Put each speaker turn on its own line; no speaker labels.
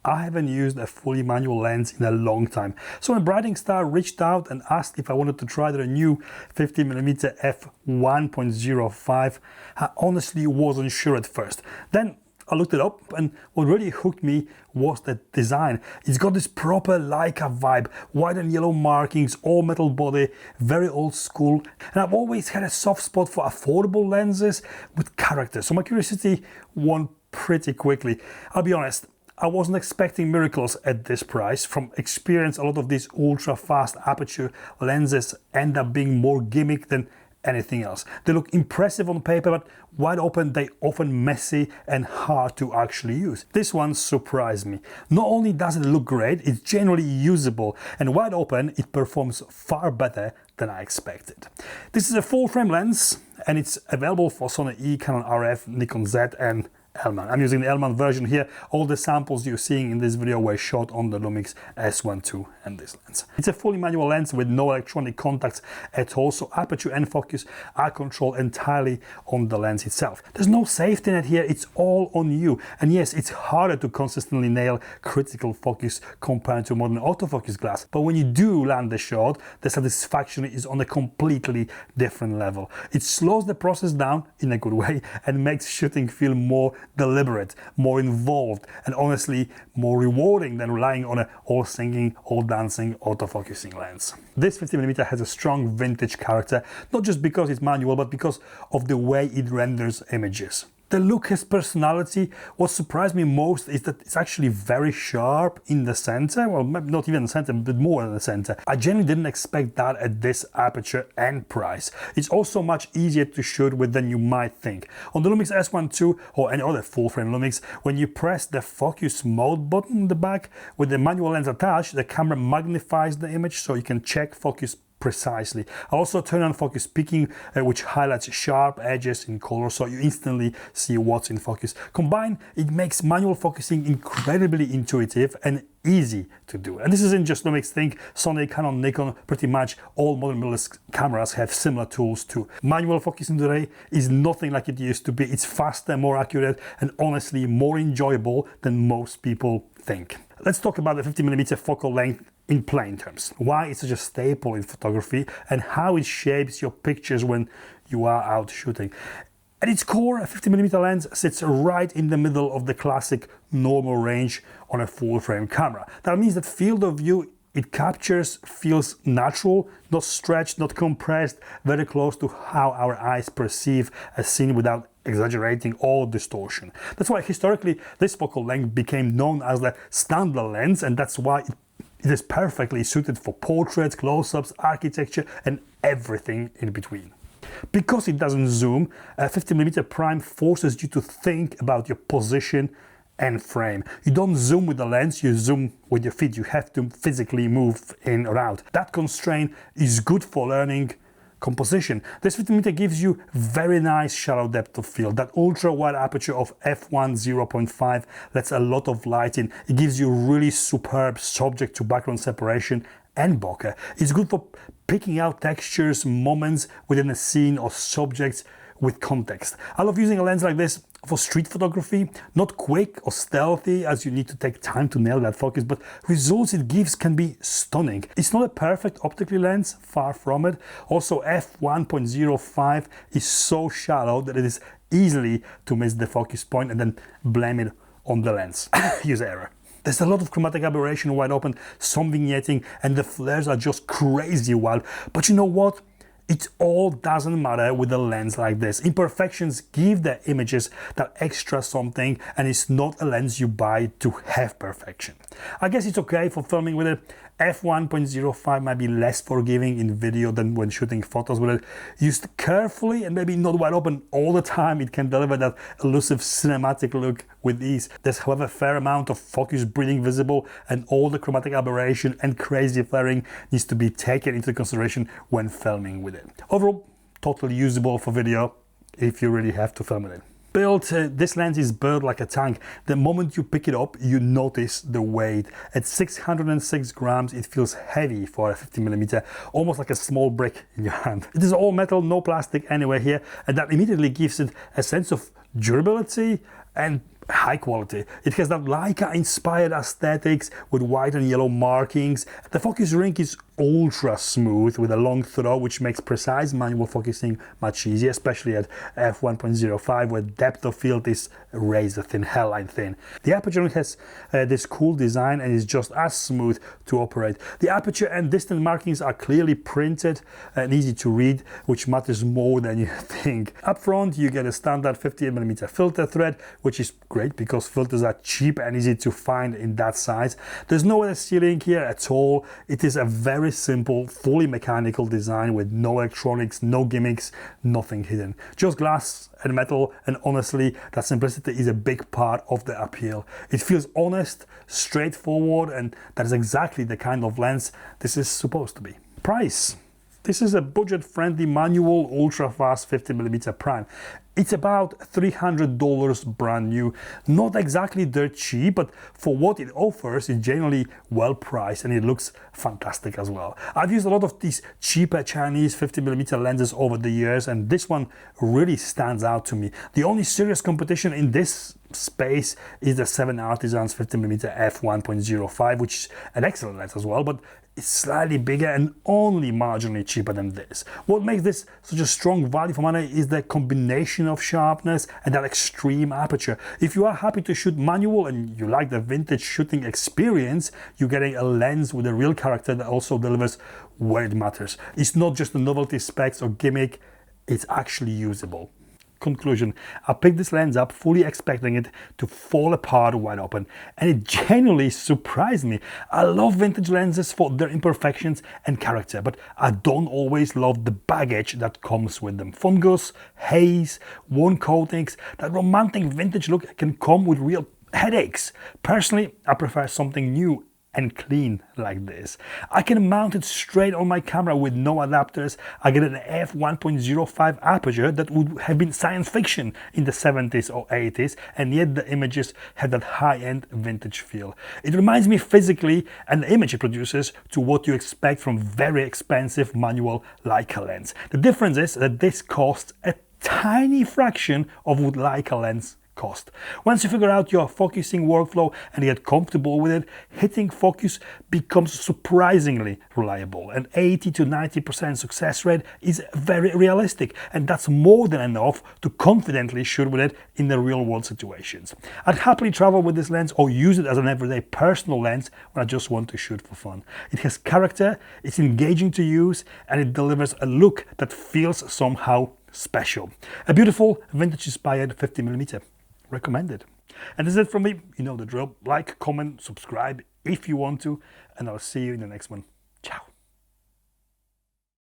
I haven't used a fully manual lens in a long time. So when Brightin Star reached out and asked if I wanted to try their new 50mm f1.05, I honestly wasn't sure at first. Then I looked it up, and what really hooked me was the design. It's got this proper Leica vibe, white and yellow markings, all metal body, very old school. And I've always had a soft spot for affordable lenses with character, so my curiosity won pretty quickly. I'll be honest, I wasn't expecting miracles at this price. From experience, a lot of these ultra fast aperture lenses end up being more gimmick than anything else. They look impressive on paper, but wide open they often messy and hard to actually use. This one surprised me. Not only does it look great, it's generally usable, and wide open it performs far better than I expected. This is a full frame lens, and it's available for Sony E, Canon RF, Nikon Z and L-mount. I'm using the L-mount version here. All the samples you're seeing in this video were shot on the Lumix S1II and this lens. It's a fully manual lens with no electronic contacts at all, so aperture and focus are controlled entirely on the lens itself. There's no safety net here, it's all on you. And yes, it's harder to consistently nail critical focus compared to modern autofocus glass, but when you do land the shot, the satisfaction is on a completely different level. It slows the process down in a good way and makes shooting feel more deliberate, more involved, and honestly more rewarding than relying on a all singing, all dancing autofocusing lens. This 50mm has a strong vintage character, not just because it's manual, but because of the way it renders images. The look has personality. What surprised me most is that it's actually very sharp in the center. Well, maybe not even the center, but more in the center. I genuinely didn't expect that at this aperture and price. It's also much easier to shoot with than you might think. On the Lumix S1II or any other full-frame Lumix, when you press the focus mode button in the back with the manual lens attached, the camera magnifies the image so you can check focus precisely. I also turn on focus peaking, which highlights sharp edges in color so you instantly see what's in focus. Combined, it makes manual focusing incredibly intuitive and easy to do. And this isn't just Lumix thing. Sony, Canon, Nikon, pretty much all modern mirrorless cameras have similar tools too. Manual focusing today is nothing like it used to be. It's faster, more accurate, and honestly more enjoyable than most people think. Let's talk about the 50mm focal length in plain terms. Why it's such a staple in photography and how it shapes your pictures when you are out shooting. At its core, a 50mm lens sits right in the middle of the classic normal range on a full-frame camera. That means that field of view it captures feels natural, not stretched, not compressed, very close to how our eyes perceive a scene without exaggerating or distortion. That's why historically this focal length became known as the standard lens, and that's why it is perfectly suited for portraits, close-ups, architecture, and everything in between. Because it doesn't zoom, a 50mm prime forces you to think about your position and frame. You don't zoom with the lens, you zoom with your feet. You have to physically move in or out. That constraint is good for learning composition. This 50mm gives you very nice shallow depth of field. That ultra wide aperture of f1.05 lets a lot of light in. It gives you really superb subject to background separation and bokeh. It's good for picking out textures, moments within a scene or subjects with context. I love using a lens like this for street photography, not quick or stealthy as you need to take time to nail that focus, but results it gives can be stunning. It's not a perfect optical lens, far from it. Also, f1.05 is so shallow that it is easily to miss the focus point and then blame it on the lens. User error. There's a lot of chromatic aberration wide open, some vignetting, and the flares are just crazy wild. But you know what? It all doesn't matter with a lens like this. Imperfections give the images that extra something, and it's not a lens you buy to have perfection. I guess it's okay for filming with it. f1.05 might be less forgiving in video than when shooting photos with it. Used carefully and maybe not wide open all the time, it can deliver that elusive cinematic look with ease. There's however a fair amount of focus breathing visible, and all the chromatic aberration and crazy flaring needs to be taken into consideration when filming with it. Overall, totally usable for video if you really have to film with it. This lens is built like a tank. The moment you pick it up, you notice the weight. At 606 grams, it feels heavy for a 50mm, almost like a small brick in your hand. It is all metal, no plastic anywhere here, and that immediately gives it a sense of durability and high quality. It has that Leica inspired aesthetics with white and yellow markings. The focus ring is ultra smooth with a long throw, which makes precise manual focusing much easier, especially at f1.05 where depth of field is razor thin, hairline thin. The aperture has this cool design and is just as smooth to operate. The aperture and distance markings are clearly printed and easy to read, which matters more than you think. Up front you get a standard 50mm filter thread, which is great because filters are cheap and easy to find in that size. There's no other sealing here at all. It is a very simple, fully mechanical design with no electronics, no gimmicks, nothing hidden. Just glass and metal, and honestly, that simplicity is a big part of the appeal. It feels honest, straightforward, and that is exactly the kind of lens this is supposed to be. Price. This is a budget-friendly manual ultra-fast 50mm prime. It's about $300 brand new. Not exactly dirt cheap, but for what it offers, it's generally well priced and it looks fantastic as well. I've used a lot of these cheaper Chinese 50mm lenses over the years, and this one really stands out to me. The only serious competition in this space is the 7 Artisans 50mm f1.05, which is an excellent lens as well, but it's slightly bigger and only marginally cheaper than this. What makes this such a strong value for money is the combination of sharpness and that extreme aperture. If you are happy to shoot manual and you like the vintage shooting experience, you're getting a lens with a real character that also delivers where it matters. It's not just a novelty specs or gimmick, it's actually usable. Conclusion. I picked this lens up fully expecting it to fall apart wide open, and it genuinely surprised me. I love vintage lenses for their imperfections and character, but I don't always love the baggage that comes with them. Fungus, haze, worn coatings, that romantic vintage look can come with real headaches. Personally, I prefer something new and clean like this. I can mount it straight on my camera with no adapters. I get an f1.05 aperture that would have been science fiction in the 70s or 80s, and yet the images have that high-end vintage feel. It reminds me physically and the image it produces to what you expect from very expensive manual Leica lens. The difference is that this costs a tiny fraction of what Leica lens cost. Once you figure out your focusing workflow and get comfortable with it, hitting focus becomes surprisingly reliable. An 80 to 90% success rate is very realistic, and that's more than enough to confidently shoot with it in the real world situations. I'd happily travel with this lens or use it as an everyday personal lens when I just want to shoot for fun. It has character, it's engaging to use, and it delivers a look that feels somehow special. A beautiful vintage inspired 50mm. Recommended. And this is it from me. You know the drill. Like, comment, subscribe if you want to, and I'll see you in the next one.